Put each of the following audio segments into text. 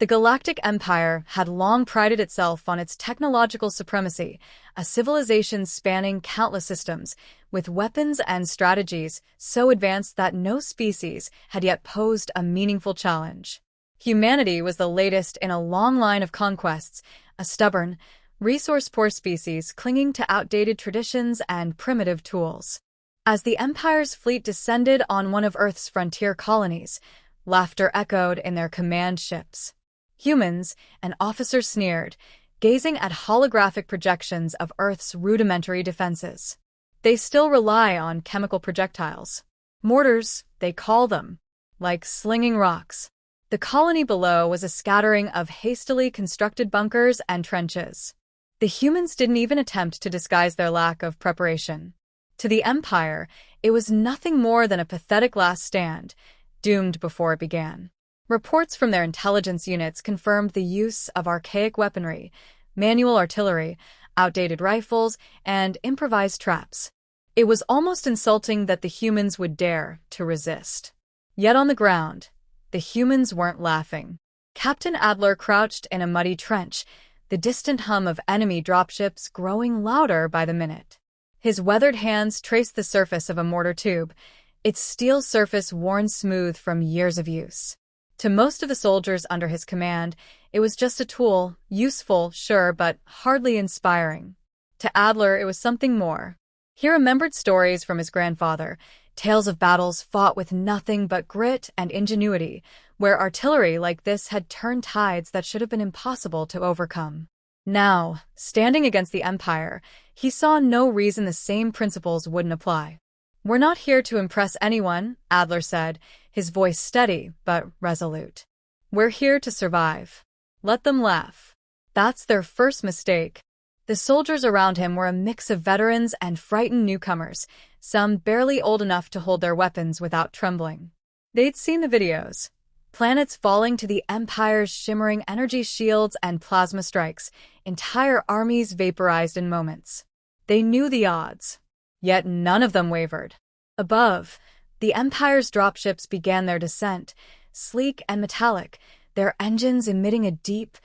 The Galactic Empire had long prided itself on its technological supremacy, a civilization spanning countless systems, with weapons and strategies so advanced that no species had yet posed a meaningful challenge. Humanity was the latest in a long line of conquests, a stubborn, resource-poor species clinging to outdated traditions and primitive tools. As the Empire's fleet descended on one of Earth's frontier colonies, laughter echoed in their command ships. Humans and officers sneered, gazing at holographic projections of Earth's rudimentary defenses. They still rely on chemical projectiles. Mortars, they call them, like slinging rocks. The colony below was a scattering of hastily constructed bunkers and trenches. The humans didn't even attempt to disguise their lack of preparation. To the Empire, it was nothing more than a pathetic last stand, doomed before it began. Reports from their intelligence units confirmed the use of archaic weaponry, manual artillery, outdated rifles, and improvised traps. It was almost insulting that the humans would dare to resist. Yet on the ground, the humans weren't laughing. Captain Adler crouched in a muddy trench, the distant hum of enemy dropships growing louder by the minute. His weathered hands traced the surface of a mortar tube, its steel surface worn smooth from years of use. To most of the soldiers under his command, it was just a tool, useful, sure, but hardly inspiring. To Adler, it was something more. He remembered stories from his grandfather, tales of battles fought with nothing but grit and ingenuity, where artillery like this had turned tides that should have been impossible to overcome. Now, standing against the Empire, he saw no reason the same principles wouldn't apply. "We're not here to impress anyone," Adler said, his voice steady but resolute. "We're here to survive. Let them laugh. That's their first mistake." The soldiers around him were a mix of veterans and frightened newcomers, some barely old enough to hold their weapons without trembling. They'd seen the videos. Planets falling to the Empire's shimmering energy shields and plasma strikes, entire armies vaporized in moments. They knew the odds. Yet none of them wavered. Above, the Empire's dropships began their descent, sleek and metallic, their engines emitting a deep,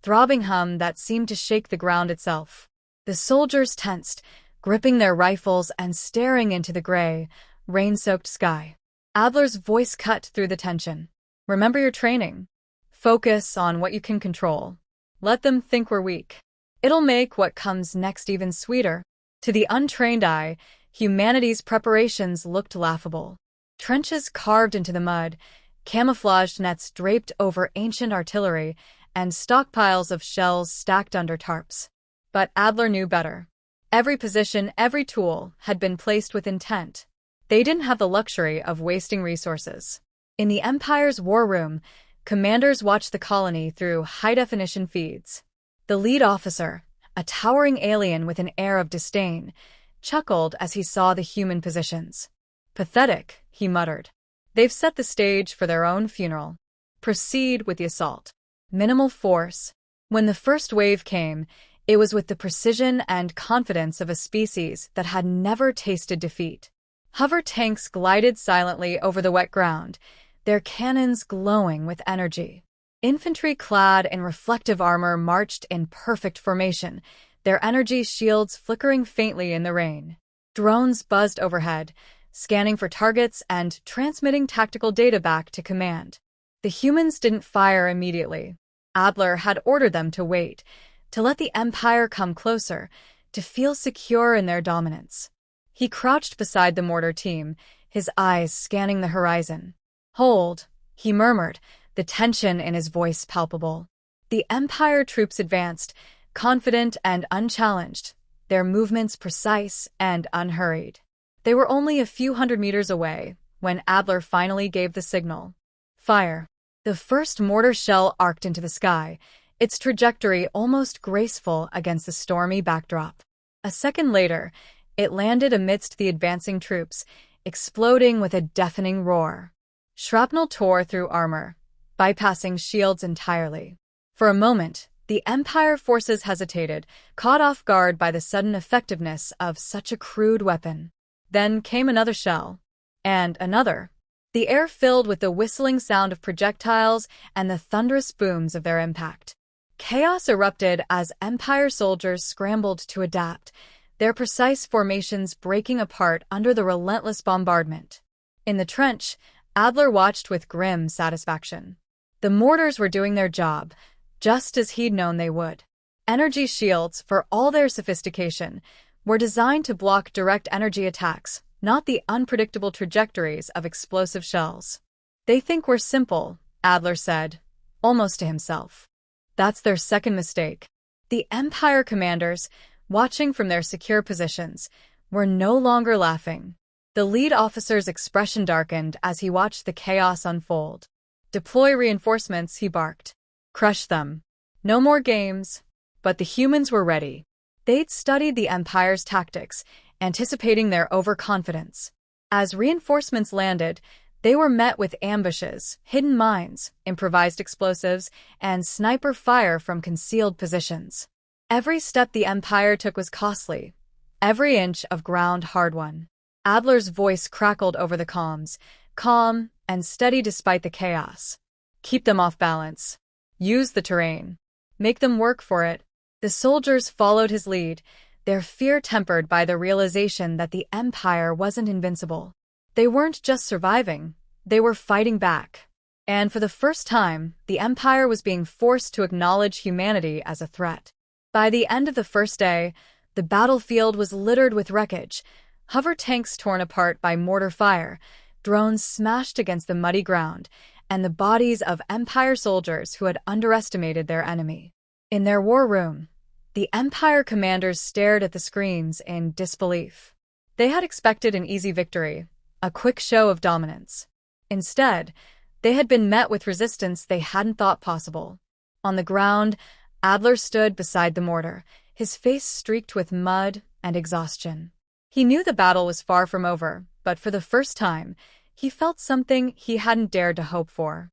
throbbing hum that seemed to shake the ground itself. The soldiers tensed, gripping their rifles and staring into the gray, rain-soaked sky. Adler's voice cut through the tension. "Remember your training. Focus on what you can control. Let them think we're weak. It'll make what comes next even sweeter." To the untrained eye, humanity's preparations looked laughable. Trenches carved into the mud, camouflaged nets draped over ancient artillery, and stockpiles of shells stacked under tarps. But Adler knew better. Every position, every tool, had been placed with intent. They didn't have the luxury of wasting resources. In the Empire's war room, commanders watched the colony through high-definition feeds. The lead officer, a towering alien with an air of disdain, chuckled as he saw the human positions. "Pathetic," he muttered. "They've set the stage for their own funeral. Proceed with the assault. Minimal force." When the first wave came, it was with the precision and confidence of a species that had never tasted defeat. Hover tanks glided silently over the wet ground, their cannons glowing with energy. Infantry clad in reflective armor marched in perfect formation, their energy shields flickering faintly in the rain. Drones buzzed overhead, scanning for targets and transmitting tactical data back to command. The humans didn't fire immediately. Adler had ordered them to wait, to let the Empire come closer, to feel secure in their dominance. He crouched beside the mortar team, his eyes scanning the horizon. "Hold," he murmured, the tension in his voice palpable. The Empire troops advanced, confident and unchallenged, their movements precise and unhurried. They were only a few hundred meters away when Adler finally gave the signal. "Fire." The first mortar shell arced into the sky, its trajectory almost graceful against the stormy backdrop. A second later, it landed amidst the advancing troops, exploding with a deafening roar. Shrapnel tore through armor, bypassing shields entirely. For a moment, the Empire forces hesitated, caught off guard by the sudden effectiveness of such a crude weapon. Then came another shell. And another. the air filled with the whistling sound of projectiles and the thunderous booms of their impact. Chaos erupted as Empire soldiers scrambled to adapt, their precise formations breaking apart under the relentless bombardment. In the trench, Adler watched with grim satisfaction. The mortars were doing their job, just as he'd known they would. Energy shields, for all their sophistication, were designed to block direct energy attacks, not the unpredictable trajectories of explosive shells. "They think we're simple," Adler said, almost to himself. "That's their second mistake." The Empire commanders, watching from their secure positions, were no longer laughing. The lead officer's expression darkened as he watched the chaos unfold. "Deploy reinforcements," he barked. "Crush them. No more games." But the humans were ready. They'd studied the Empire's tactics, anticipating their overconfidence. As reinforcements landed, they were met with ambushes, hidden mines, improvised explosives, and sniper fire from concealed positions. Every step the Empire took was costly, every inch of ground hard-won. Adler's voice crackled over the comms, calm and steady despite the chaos. "Keep them off balance. Use the terrain. Make them work for it." The soldiers followed his lead, their fear tempered by the realization that the Empire wasn't invincible. They weren't just surviving, they were fighting back. And for the first time, the Empire was being forced to acknowledge humanity as a threat. By the end of the first day, the battlefield was littered with wreckage, hover tanks torn apart by mortar fire, drones smashed against the muddy ground, and the bodies of Empire soldiers who had underestimated their enemy. In their war room, the Empire commanders stared at the screens in disbelief. They had expected an easy victory, a quick show of dominance. Instead, they had been met with resistance they hadn't thought possible. On the ground, Adler stood beside the mortar, his face streaked with mud and exhaustion. He knew the battle was far from over, but for the first time, he felt something he hadn't dared to hope for.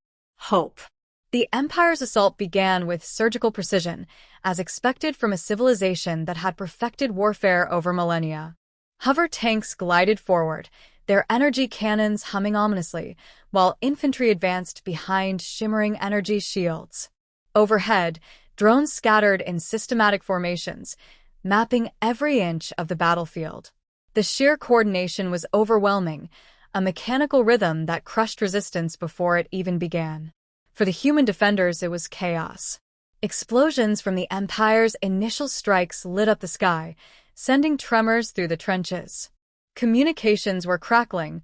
Hope. The Empire's assault began with surgical precision, as expected from a civilization that had perfected warfare over millennia. Hover tanks glided forward, their energy cannons humming ominously, while infantry advanced behind shimmering energy shields. Overhead, drones scattered in systematic formations, mapping every inch of the battlefield. The sheer coordination was overwhelming, a mechanical rhythm that crushed resistance before it even began. For the human defenders, it was chaos. Explosions from the Empire's initial strikes lit up the sky, sending tremors through the trenches. Communications were crackling,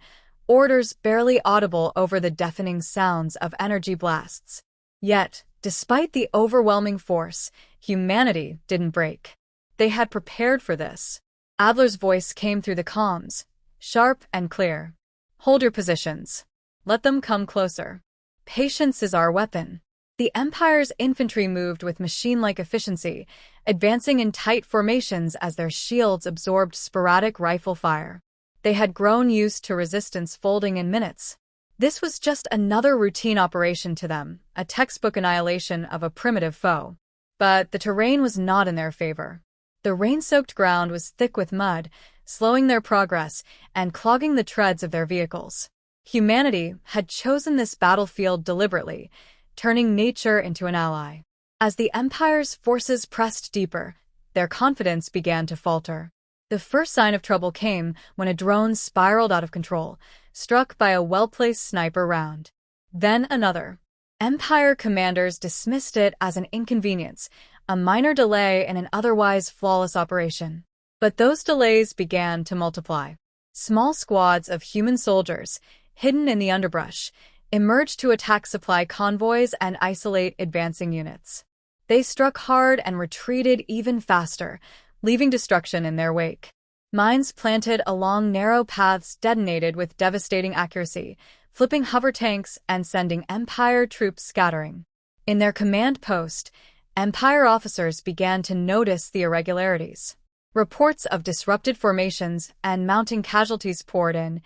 orders barely audible over the deafening sounds of energy blasts. Yet, despite the overwhelming force, humanity didn't break. They had prepared for this. Adler's voice came through the comms, sharp and clear. "Hold your positions. Let them come closer. Patience is our weapon." The Empire's infantry moved with machine-like efficiency, advancing in tight formations as their shields absorbed sporadic rifle fire. They had grown used to resistance folding in minutes. This was just another routine operation to them, a textbook annihilation of a primitive foe. But the terrain was not in their favor. The rain-soaked ground was thick with mud, slowing their progress and clogging the treads of their vehicles. Humanity had chosen this battlefield deliberately, turning nature into an ally. As the Empire's forces pressed deeper, their confidence began to falter. The first sign of trouble came when a drone spiraled out of control, struck by a well-placed sniper round. Then another. Empire commanders dismissed it as an inconvenience, a minor delay in an otherwise flawless operation. But those delays began to multiply. Small squads of human soldiers, hidden in the underbrush, emerged to attack supply convoys and isolate advancing units. They struck hard and retreated even faster, leaving destruction in their wake. Mines planted along narrow paths detonated with devastating accuracy, flipping hover tanks and sending Empire troops scattering. In their command post, Empire officers began to notice the irregularities. Reports of disrupted formations and mounting casualties poured in,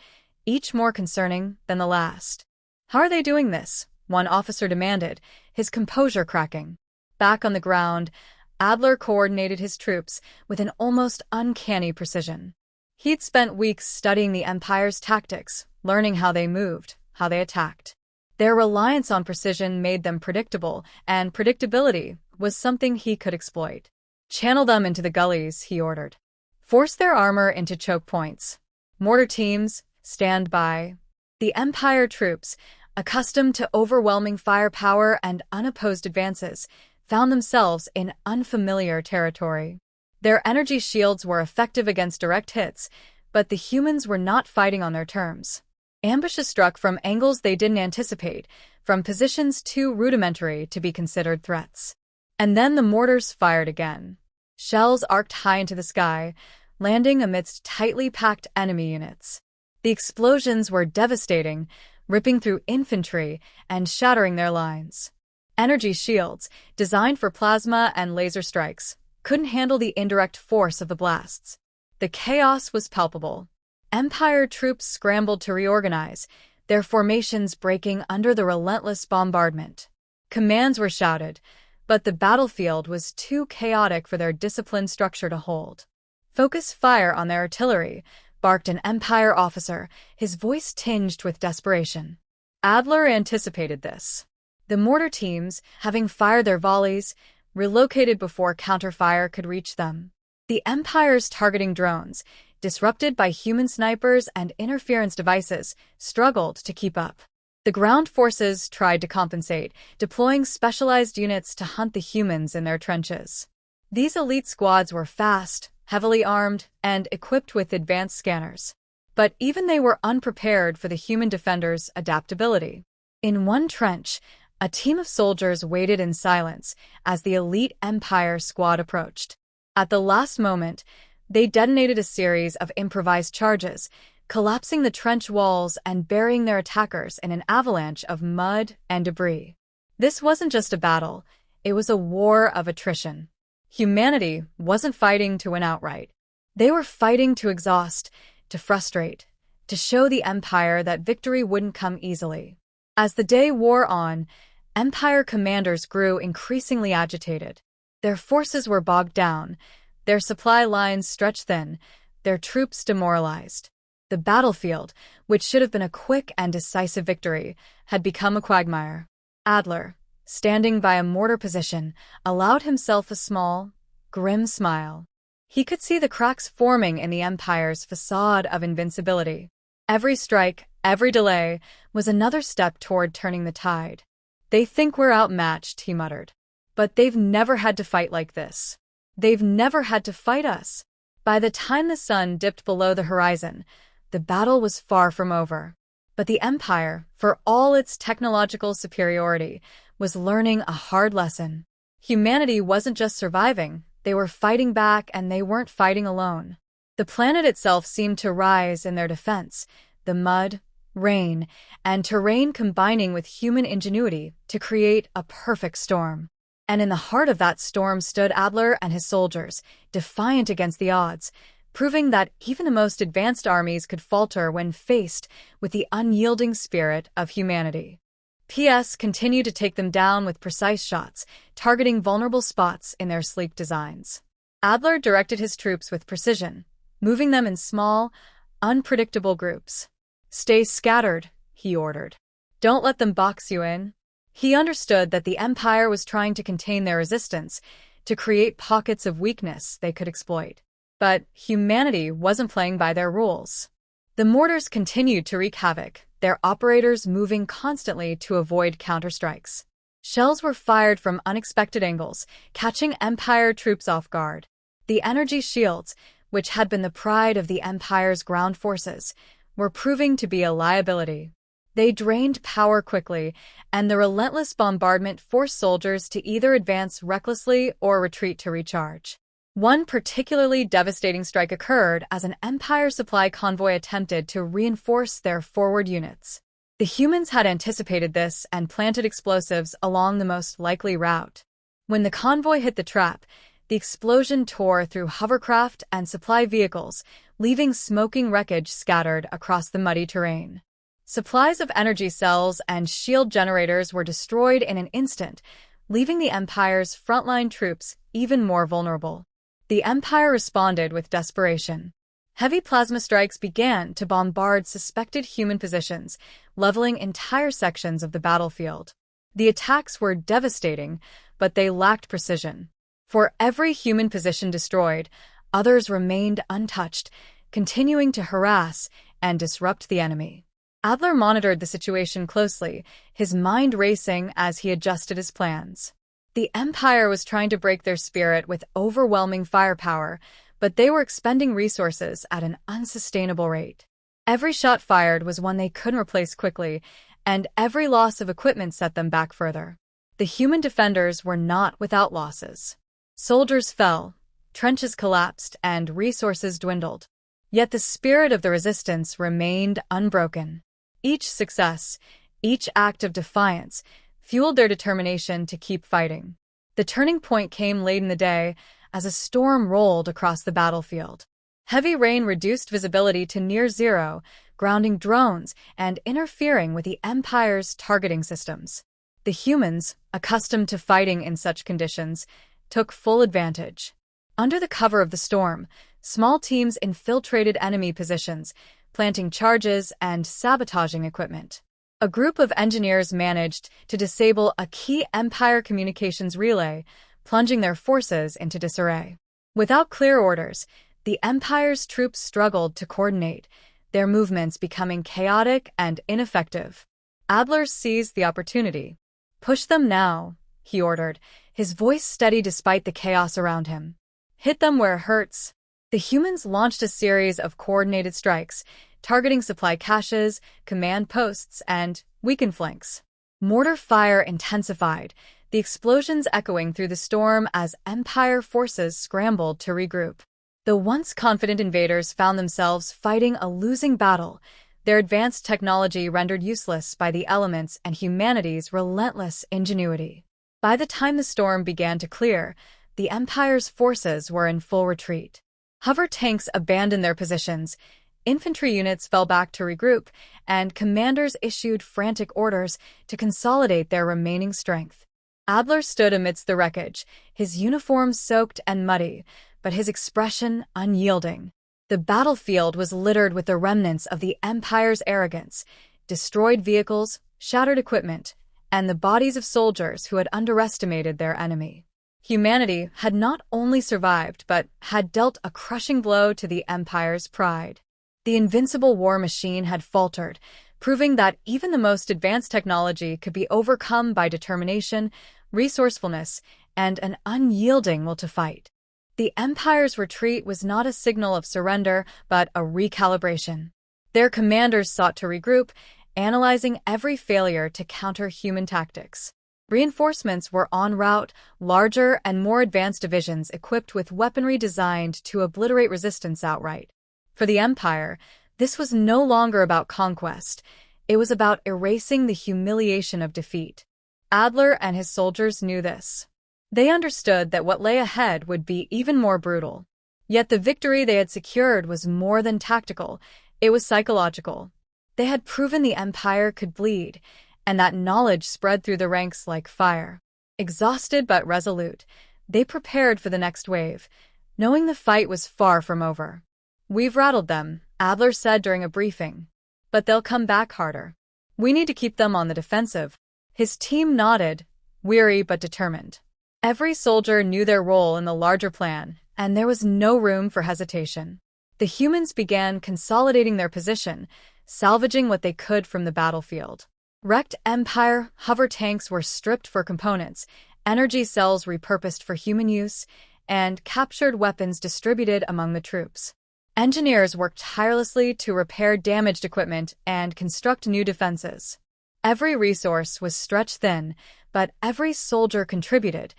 each more concerning than the last. "How are they doing this?" one officer demanded, his composure cracking. Back on the ground, Adler coordinated his troops with an almost uncanny precision. He'd spent weeks studying the Empire's tactics, learning how they moved, how they attacked. Their reliance on precision made them predictable, and predictability was something he could exploit. Channel them into the gullies, he ordered. Force their armor into choke points. Mortar teams, stand by. The Empire troops, accustomed to overwhelming firepower and unopposed advances, found themselves in unfamiliar territory. Their energy shields were effective against direct hits, but the humans were not fighting on their terms. Ambushes struck from angles they didn't anticipate, from positions too rudimentary to be considered threats. And then the mortars fired again. Shells arced high into the sky, landing amidst tightly packed enemy units. The explosions were devastating, ripping through infantry and shattering their lines. Energy shields, designed for plasma and laser strikes, couldn't handle the indirect force of the blasts. The chaos was palpable. Empire troops scrambled to reorganize, their formations breaking under the relentless bombardment. Commands were shouted, but the battlefield was too chaotic for their disciplined structure to hold. "Focus fire on their artillery," barked an Empire officer, his voice tinged with desperation. Adler anticipated this. The mortar teams, having fired their volleys, relocated before counterfire could reach them. The Empire's targeting drones, disrupted by human snipers and interference devices, struggled to keep up. The ground forces tried to compensate, deploying specialized units to hunt the humans in their trenches. These elite squads were fast, heavily armed, and equipped with advanced scanners. But even they were unprepared for the human defenders' adaptability. In one trench, a team of soldiers waited in silence as the elite Empire squad approached. At the last moment, they detonated a series of improvised charges, collapsing the trench walls and burying their attackers in an avalanche of mud and debris. This wasn't just a battle, it was a war of attrition. Humanity wasn't fighting to win outright. They were fighting to exhaust, to frustrate, to show the Empire that victory wouldn't come easily. As the day wore on, Empire commanders grew increasingly agitated. Their forces were bogged down, their supply lines stretched thin, their troops demoralized. The battlefield, which should have been a quick and decisive victory, had become a quagmire. Adler, standing by a mortar position, allowed himself a small, grim smile. He could see the cracks forming in the Empire's facade of invincibility. Every strike, every delay, was another step toward turning the tide. "They think we're outmatched," he muttered. "But they've never had to fight like this. They've never had to fight us." By the time the sun dipped below the horizon, the battle was far from over. But the Empire, for all its technological superiority, was learning a hard lesson. Humanity wasn't just surviving, they were fighting back, and they weren't fighting alone. The planet itself seemed to rise in their defense, the mud, rain, and terrain combining with human ingenuity to create a perfect storm. And in the heart of that storm stood Adler and his soldiers, defiant against the odds, proving that even the most advanced armies could falter when faced with the unyielding spirit of humanity. PS continued to take them down with precise shots, targeting vulnerable spots in their sleek designs. Adler directed his troops with precision, moving them in small, unpredictable groups. "Stay scattered," he ordered. "Don't let them box you in." He understood that the Empire was trying to contain their resistance, to create pockets of weakness they could exploit. But humanity wasn't playing by their rules. The mortars continued to wreak havoc, their operators moving constantly to avoid counterstrikes. Shells were fired from unexpected angles, catching Empire troops off guard. The energy shields, which had been the pride of the Empire's ground forces, were proving to be a liability. They drained power quickly, and the relentless bombardment forced soldiers to either advance recklessly or retreat to recharge. One particularly devastating strike occurred as an Empire supply convoy attempted to reinforce their forward units. The humans had anticipated this and planted explosives along the most likely route. When the convoy hit the trap, the explosion tore through hovercraft and supply vehicles, leaving smoking wreckage scattered across the muddy terrain. Supplies of energy cells and shield generators were destroyed in an instant, leaving the Empire's frontline troops even more vulnerable. The Empire responded with desperation. Heavy plasma strikes began to bombard suspected human positions, leveling entire sections of the battlefield. The attacks were devastating, but they lacked precision. For every human position destroyed, others remained untouched, continuing to harass and disrupt the enemy. Adler monitored the situation closely, his mind racing as he adjusted his plans. The Empire was trying to break their spirit with overwhelming firepower, but they were expending resources at an unsustainable rate. Every shot fired was one they couldn't replace quickly, and every loss of equipment set them back further. The human defenders were not without losses. Soldiers fell, trenches collapsed, and resources dwindled. Yet the spirit of the resistance remained unbroken. Each success, each act of defiance, fueled their determination to keep fighting. The turning point came late in the day as a storm rolled across the battlefield. Heavy rain reduced visibility to near zero, grounding drones and interfering with the Empire's targeting systems. The humans, accustomed to fighting in such conditions, took full advantage. Under the cover of the storm, small teams infiltrated enemy positions, planting charges and sabotaging equipment. A group of engineers managed to disable a key Empire communications relay, plunging their forces into disarray. Without clear orders, the Empire's troops struggled to coordinate, their movements becoming chaotic and ineffective. Adler seized the opportunity. "Push them now," he ordered, his voice steady despite the chaos around him. "Hit them where it hurts." The humans launched a series of coordinated strikes, targeting supply caches, command posts, and weakened flanks. Mortar fire intensified, the explosions echoing through the storm as Empire forces scrambled to regroup. The once confident invaders found themselves fighting a losing battle, their advanced technology rendered useless by the elements and humanity's relentless ingenuity. By the time the storm began to clear, the Empire's forces were in full retreat. Hover tanks abandoned their positions, infantry units fell back to regroup, and commanders issued frantic orders to consolidate their remaining strength. Adler stood amidst the wreckage, his uniform soaked and muddy, but his expression unyielding. The battlefield was littered with the remnants of the Empire's arrogance, destroyed vehicles, shattered equipment, and the bodies of soldiers who had underestimated their enemy. Humanity had not only survived, but had dealt a crushing blow to the Empire's pride. The invincible war machine had faltered, proving that even the most advanced technology could be overcome by determination, resourcefulness, and an unyielding will to fight. The Empire's retreat was not a signal of surrender, but a recalibration. Their commanders sought to regroup, analyzing every failure to counter human tactics. Reinforcements were en route, larger and more advanced divisions equipped with weaponry designed to obliterate resistance outright. For the Empire, this was no longer about conquest. It was about erasing the humiliation of defeat. Adler and his soldiers knew this. They understood that what lay ahead would be even more brutal. Yet the victory they had secured was more than tactical, it was psychological. They had proven the Empire could bleed, and that knowledge spread through the ranks like fire. Exhausted but resolute, they prepared for the next wave, knowing the fight was far from over. "We've rattled them," Adler said during a briefing. "But they'll come back harder. We need to keep them on the defensive." His team nodded, weary but determined. Every soldier knew their role in the larger plan, and there was no room for hesitation. The humans began consolidating their position, salvaging what they could from the battlefield. Wrecked Empire hover tanks were stripped for components, energy cells repurposed for human use, and captured weapons distributed among the troops. Engineers worked tirelessly to repair damaged equipment and construct new defenses. Every resource was stretched thin, but every soldier contributed,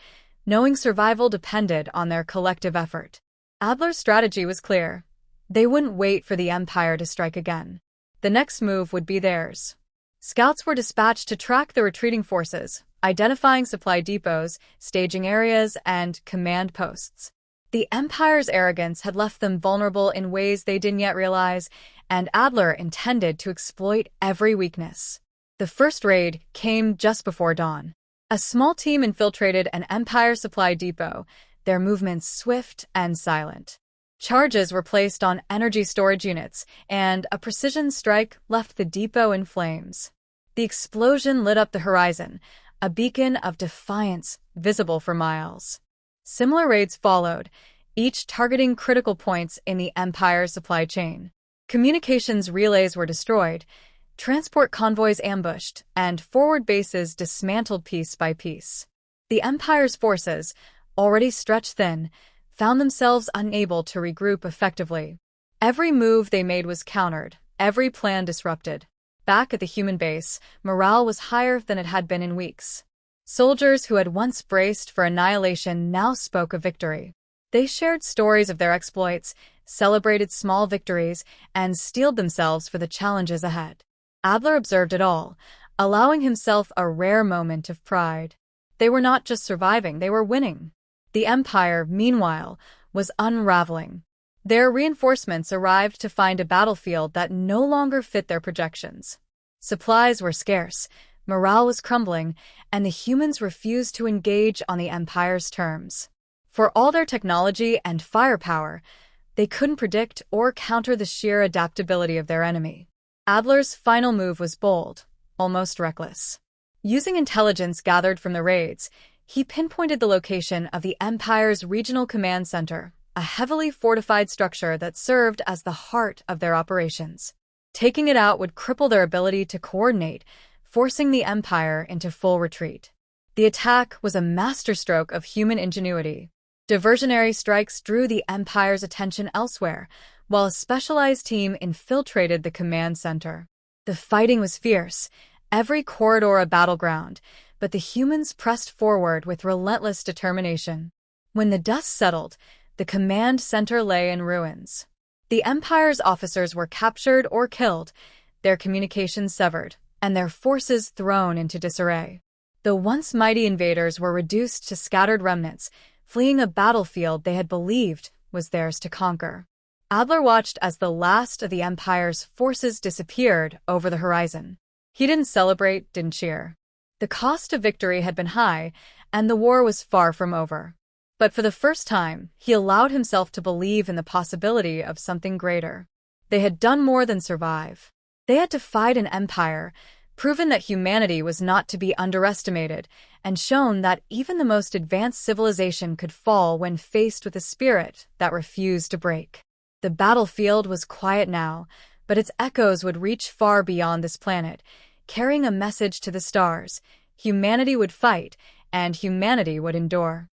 knowing survival depended on their collective effort. Adler's strategy was clear. They wouldn't wait for the Empire to strike again. The next move would be theirs. Scouts were dispatched to track the retreating forces, identifying supply depots, staging areas, and command posts. The Empire's arrogance had left them vulnerable in ways they didn't yet realize, and Adler intended to exploit every weakness. The first raid came just before dawn. A small team infiltrated an Empire supply depot, their movements swift and silent. Charges were placed on energy storage units, and a precision strike left the depot in flames. The explosion lit up the horizon, a beacon of defiance visible for miles. Similar raids followed, each targeting critical points in the Empire's supply chain. Communications relays were destroyed, transport convoys ambushed, and forward bases dismantled piece by piece. The Empire's forces, already stretched thin, found themselves unable to regroup effectively. Every move they made was countered, every plan disrupted. Back at the human base, morale was higher than it had been in weeks. Soldiers who had once braced for annihilation now spoke of victory. They shared stories of their exploits, celebrated small victories, and steeled themselves for the challenges ahead. Adler observed it all, allowing himself a rare moment of pride. They were not just surviving, they were winning. The Empire, meanwhile, was unraveling. Their reinforcements arrived to find a battlefield that no longer fit their projections. Supplies were scarce, morale was crumbling, and the humans refused to engage on the Empire's terms. For all their technology and firepower, they couldn't predict or counter the sheer adaptability of their enemy. Adler's final move was bold, almost reckless. Using intelligence gathered from the raids, he pinpointed the location of the Empire's regional command center, a heavily fortified structure that served as the heart of their operations. Taking it out would cripple their ability to coordinate, forcing the Empire into full retreat. The attack was a masterstroke of human ingenuity. Diversionary strikes drew the Empire's attention elsewhere, while a specialized team infiltrated the command center. The fighting was fierce, every corridor a battleground, but the humans pressed forward with relentless determination. When the dust settled, the command center lay in ruins. The Empire's officers were captured or killed, their communications severed, and their forces thrown into disarray. The once mighty invaders were reduced to scattered remnants, fleeing a battlefield they had believed was theirs to conquer. Adler watched as the last of the Empire's forces disappeared over the horizon. He didn't celebrate, didn't cheer. The cost of victory had been high, and the war was far from over. But for the first time, he allowed himself to believe in the possibility of something greater. They had done more than survive. They had defied an empire, proven that humanity was not to be underestimated, and shown that even the most advanced civilization could fall when faced with a spirit that refused to break. The battlefield was quiet now, but its echoes would reach far beyond this planet, carrying a message to the stars. Humanity would fight, and humanity would endure.